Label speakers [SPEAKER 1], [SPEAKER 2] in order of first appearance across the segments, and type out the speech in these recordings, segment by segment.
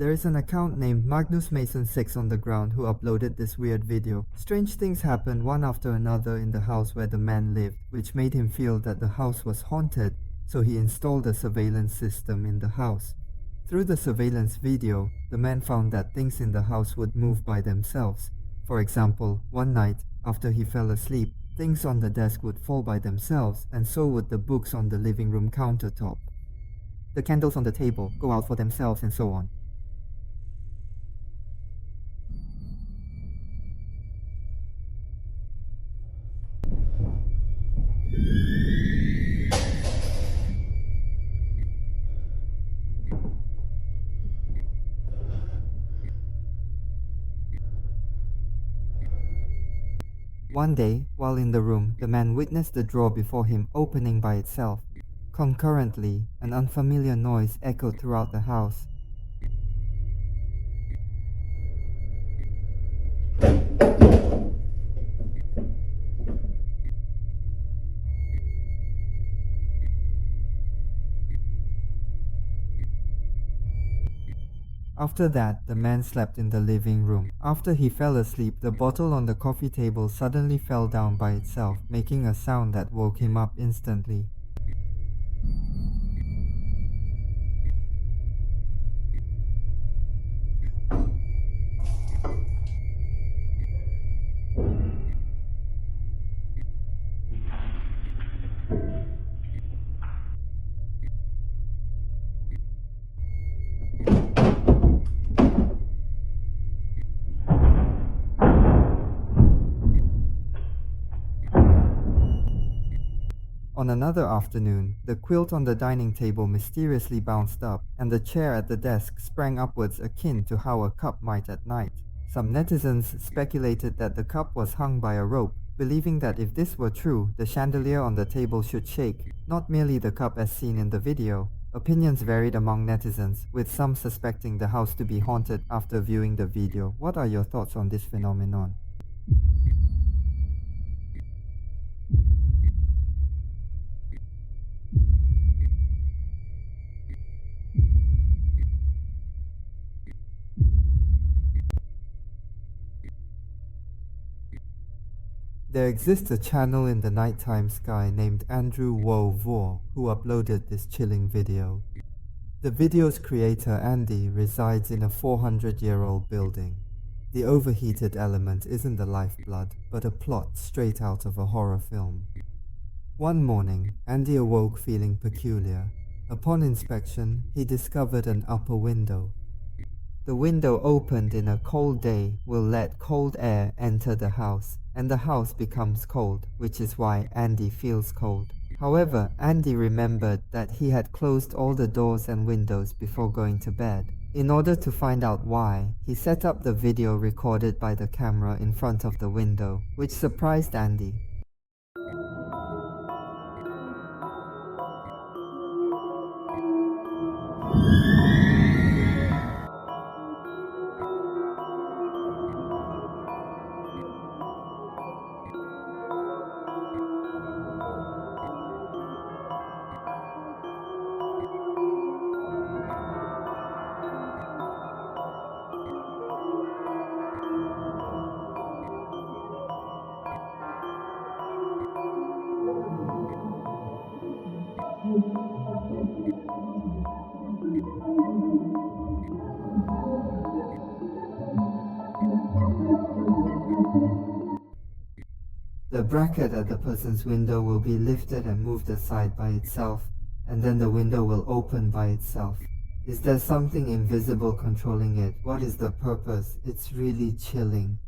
[SPEAKER 1] There is an account named Magnus Mason 6 on the ground who uploaded this weird video. Strange things happened one after another in the house where the man lived, which made him feel that the house was haunted, so he installed a surveillance system in the house. Through the surveillance video, the man found that things in the house would move by themselves. For example, one night, after he fell asleep, things on the desk would fall by themselves, and so would the books on the living room countertop. The candles on the table go out for themselves, and so on. One day, while in the room, the man witnessed the drawer before him opening by itself. Concurrently, an unfamiliar noise echoed throughout the house. After that, the man slept in the living room. After he fell asleep, the bottle on the coffee table suddenly fell down by itself, making a sound that woke him up instantly. On another afternoon, the quilt on the dining table mysteriously bounced up, and the chair at the desk sprang upwards akin to how a cup might at night. Some netizens speculated that the cup was hung by a rope, believing that if this were true, the chandelier on the table should shake, not merely the cup as seen in the video. Opinions varied among netizens, with some suspecting the house to be haunted after viewing the video. What are your thoughts on this phenomenon? There exists a channel in the nighttime sky named Andrew Wo Vor who uploaded this chilling video. The video's creator, Andy, resides in a 400-year-old building. The overheated element isn't the lifeblood, but a plot straight out of a horror film. One morning, Andy awoke feeling peculiar. Upon inspection, he discovered an upper window. The window opened in a cold day will let cold air enter the house, and the house becomes cold, which is why Andy feels cold. However, Andy remembered that he had closed all the doors and windows before going to bed. In order to find out why, he set up the video recorded by the camera in front of the window, which surprised Andy. The bracket at the person's window will be lifted and moved aside by itself, and then the window will open by itself. Is there something invisible controlling it? What is the purpose? It's really chilling.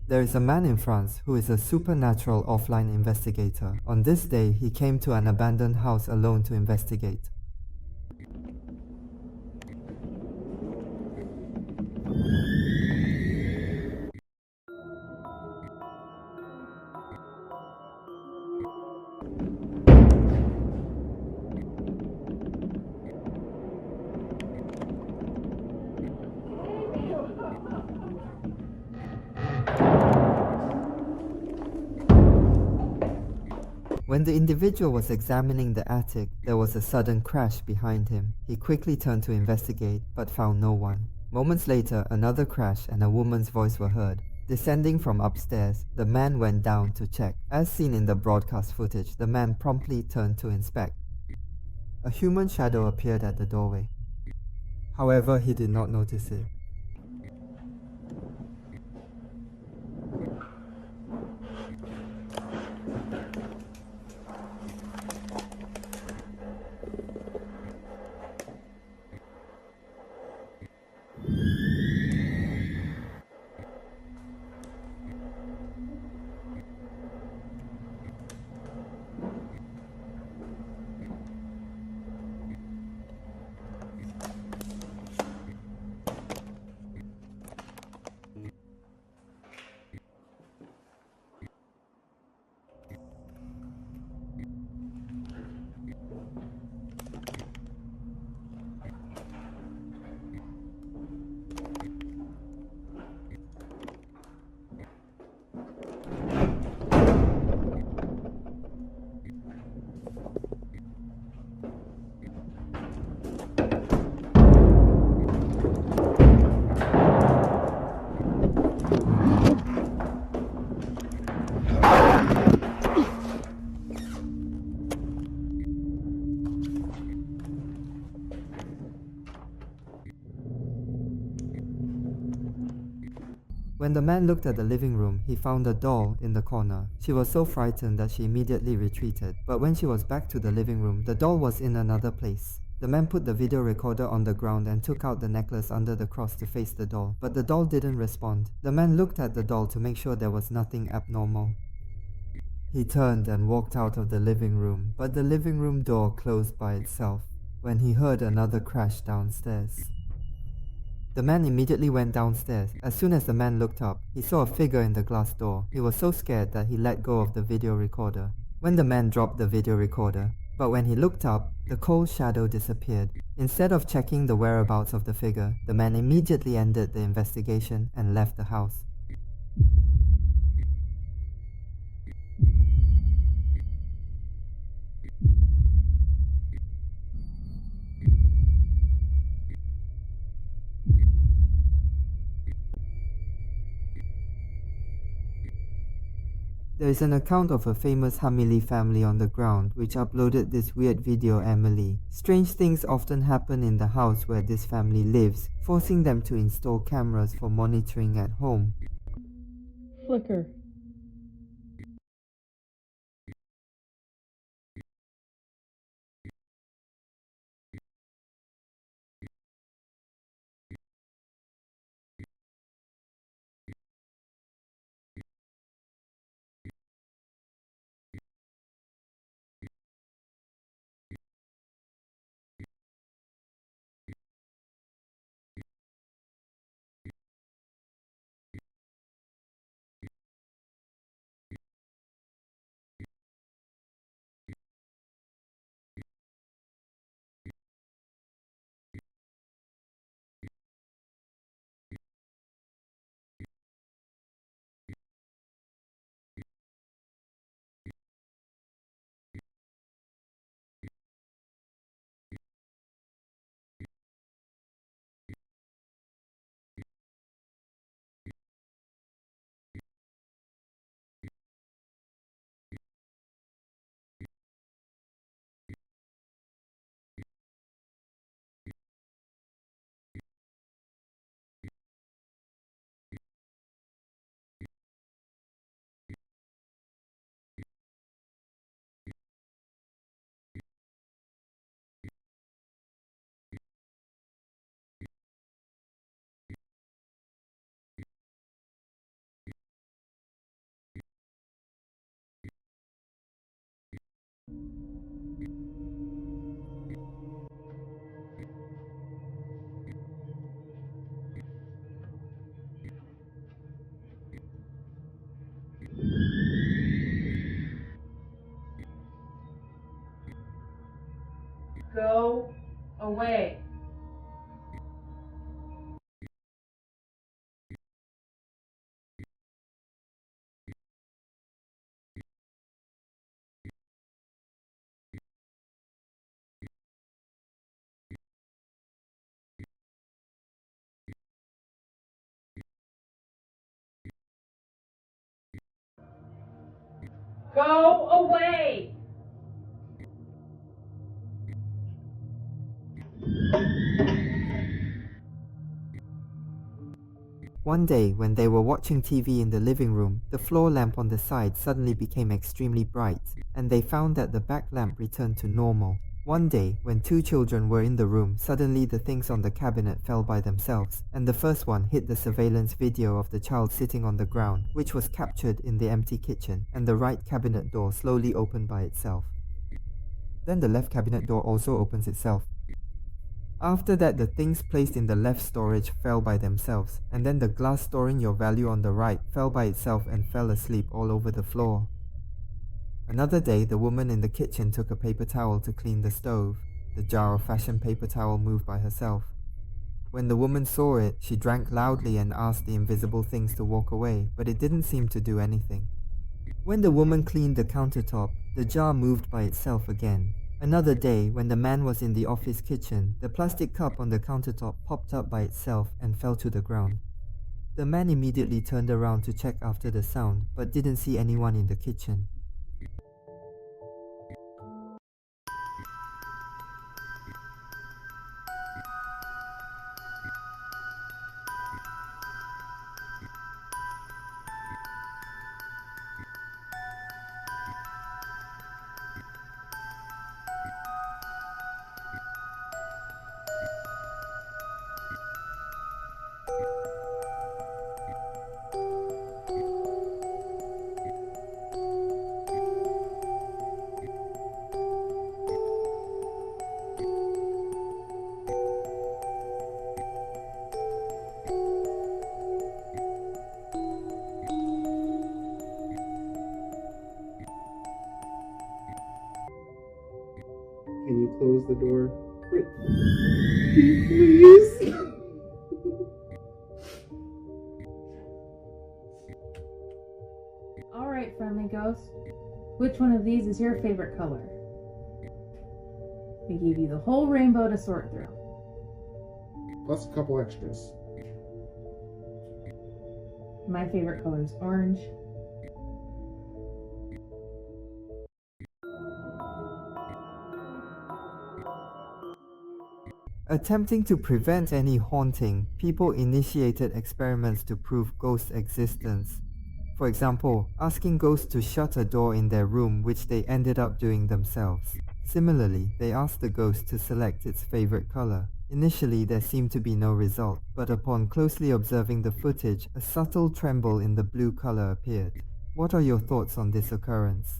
[SPEAKER 1] There is a man in France who is a supernatural offline investigator. On this day, he came to an abandoned house alone to investigate. When the individual was examining the attic, there was a sudden crash behind him. He quickly turned to investigate, but found no one. Moments later, another crash and a woman's voice were heard. Descending from upstairs, the man went down to check. As seen in the broadcast footage, the man promptly turned to inspect. A human shadow appeared at the doorway. However, he did not notice it. When the man looked at the living room, he found a doll in the corner. She was so frightened that she immediately retreated. But when she was back to the living room, the doll was in another place. The man put the video recorder on the ground and took out the necklace under the cross to face the doll. But the doll didn't respond. The man looked at the doll to make sure there was nothing abnormal. He turned and walked out of the living room, but the living room door closed by itself when he heard another crash downstairs. The man immediately went downstairs. As soon as the man looked up, he saw a figure in the glass door. He was so scared that he let go of the video recorder. When the man dropped the video recorder, but when he looked up, the cold shadow disappeared. Instead of checking the whereabouts of the figure, the man immediately ended the investigation and left the house. There is an account of a famous Hamili family on the ground which uploaded this weird video. Emily. Strange things often happen in the house where this family lives, forcing them to install cameras for monitoring at home.
[SPEAKER 2] Flicker. Go away. Go away!
[SPEAKER 1] One day, when they were watching TV in the living room, the floor lamp on the side suddenly became extremely bright, and they found that the back lamp returned to normal. One day, when two children were in the room, suddenly the things on the cabinet fell by themselves, and the first one hit the surveillance video of the child sitting on the ground, which was captured in the empty kitchen, and the right cabinet door slowly opened by itself. Then the left cabinet door also opens itself. After that, the things placed in the left storage fell by themselves, and then the glass storing your value on the right fell by itself and fell asleep all over the floor. Another day, the woman in the kitchen took a paper towel to clean the stove. The jar of fashion paper towel moved by herself. When the woman saw it, she drank loudly and asked the invisible things to walk away, but it didn't seem to do anything. When the woman cleaned the countertop, the jar moved by itself again. Another day, when the man was in the office kitchen, the plastic cup on the countertop popped up by itself and fell to the ground. The man immediately turned around to check after the sound, but didn't see anyone in the kitchen.
[SPEAKER 3] Can you close the door? Please?
[SPEAKER 2] Alright, friendly ghost. Which one of these is your favorite color? We gave you the whole rainbow to sort through.
[SPEAKER 3] Plus a couple extras.
[SPEAKER 2] My favorite color is orange.
[SPEAKER 1] Attempting to prevent any haunting, people initiated experiments to prove ghosts' existence. For example, asking ghosts to shut a door in their room, which they ended up doing themselves. Similarly, they asked the ghost to select its favorite color. Initially, there seemed to be no result, but upon closely observing the footage, a subtle tremble in the blue color appeared. What are your thoughts on this occurrence?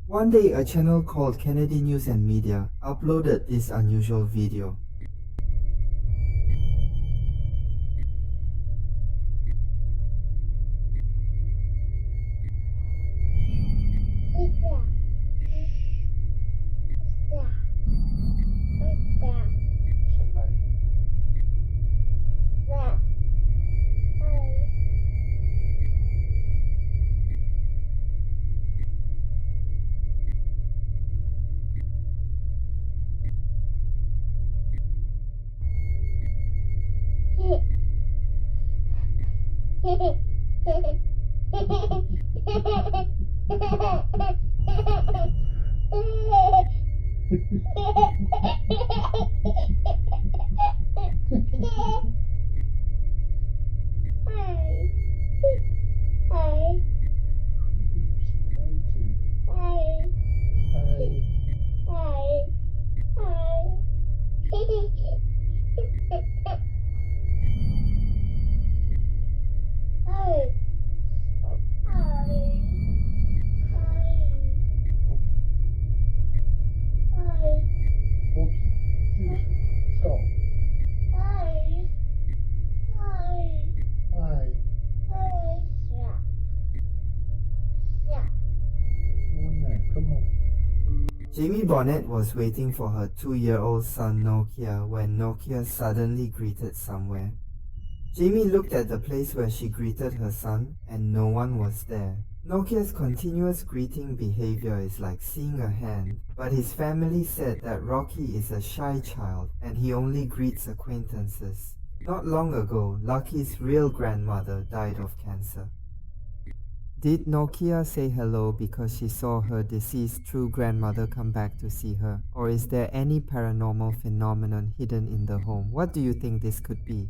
[SPEAKER 1] One day, a channel called Kennedy News and Media uploaded this unusual video. Jamie Bonnet was waiting for her 2-year-old son Nokia when Nokia suddenly greeted somewhere. Jamie looked at the place where she greeted her son and no one was there. Nokia's continuous greeting behavior is like seeing a hand, but his family said that Rocky is a shy child and he only greets acquaintances. Not long ago, Lucky's real grandmother died of cancer. Did Nokia say hello because she saw her deceased true grandmother come back to see her? Or is there any paranormal phenomenon hidden in the home? What do you think this could be?